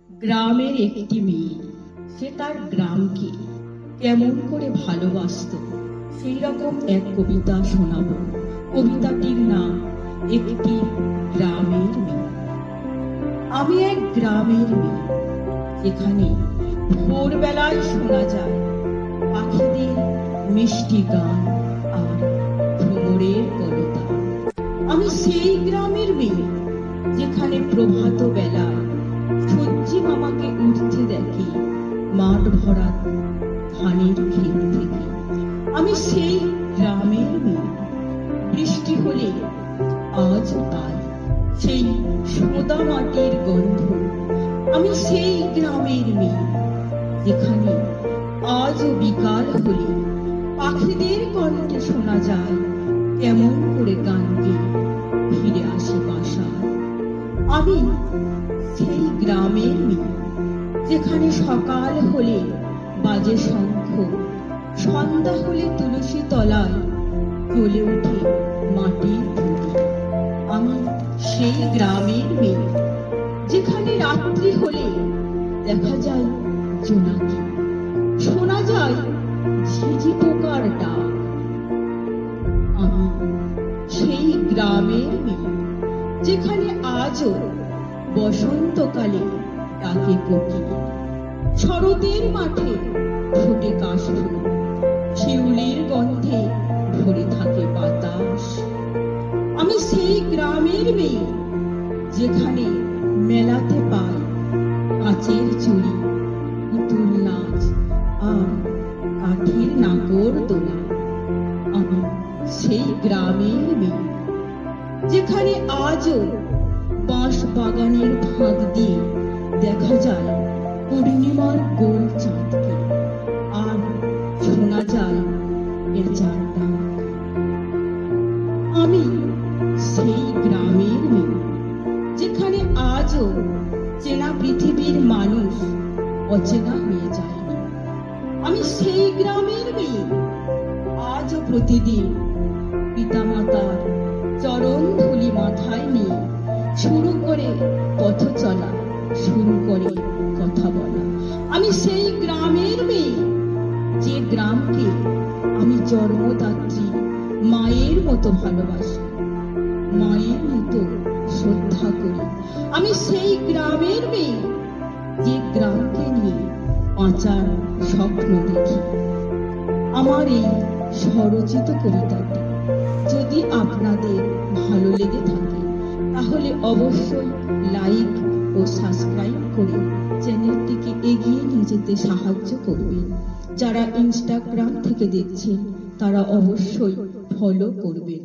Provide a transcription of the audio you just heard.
গ্রামের একটি মেয়ে, সে তার গ্রামকে কেমন করে ভালোবাসত সেই রকম এক কবিতা শোনাবো। কবিতাটির নাম একটি গ্রামের মেয়ে। আমি এক গ্রামের মেয়ে, যেখানে ভোরবেলায় শোনা যায় পাখিদের মিষ্টি গান আর ভ্রমরের কলতান। আমি সেই গ্রামের মেয়ে, যেখানে প্রভাত বেলায় সূর্যি মামাকে উঠতে দেখি মাঠ ভরা ধানের ক্ষেত থেকে। আমি সেই গ্রামের মেয়ে, বৃষ্টি হলে আজ পাই সেই সোদা মাটির গন্ধ। আমি সেই গ্রামের মেয়ে, যেখানে আজও বিকাল হলে পাখিদের কণ্ঠে শোনা যায় কেমন করে গান গেয়ে ফিরে আসে বাসায়। আমি সেই গ্রামের মেয়ে, যেখানে সকাল হলে বাজে শঙ্খ, সন্ধ্যা হলে তুলসী তলায় জ্বলে ওঠে মাটির ধুলি। আমি সেই গ্রামের মেয়ে, যেখানে রাত্রি হলে দেখা যায় জোনাকি, শোনা যায় ঝিঝি পোকার ডাক। আমি সেই গ্রামের মেয়ে, যেখানে আজও বসন্তকালে ডাকে কোকিল, শরতের মাঠে ফোটে কাশফুল, শিউলির গন্ধে ভরে থাকে বাতাস। আমি সেই গ্রামের মেয়ে, যেখানে মেলাতে পাই কাচের চুড়ি, পুতুল নাচ আর কাঠের নাগর দোলা। আমি সেই গ্রামের মেয়ে, যেখানে আজও বাঁশ বাগানের ফাঁক দিয়ে দেখা যায় পূর্ণিমার গোল চাঁদকে আর শোনা যায় পেঁচার ডাক। আমি সেই গ্রামের মেয়ে, যেখানে আজও চেনা পৃথিবীর মানুষ অচেনা হয়ে যায়নি। আমি সেই গ্রামের মেয়ে, আজও প্রতিদিন পিতামাতার চরণ ধুলি মাথায় নিয়ে শুরু করে পথ চলা, শুরু করে কথা বলা। আমি সেই গ্রামের মেয়ে, যে গ্রামকে আমি জন্মদাত্রী মায়ের মতো ভালোবাসি, মায়ের মতো শ্রদ্ধা করি। আমি সেই গ্রামের মেয়ে, যে গ্রামকে নিয়ে বাঁচার স্বপ্ন দেখি। আমার এই স্বরচিত কবিতাটি যদি আপনাদের ভালো লেগে থাকে, তাহলে অবশ্যই লাইক ও সাবস্ক্রাইব করে চ্যানেলটিকে এগিয়ে নিয়ে যেতে সাহায্য করবেন। যারা ইনস্টাগ্রাম থেকে দেখছেন, তারা অবশ্যই ফলো করবেন।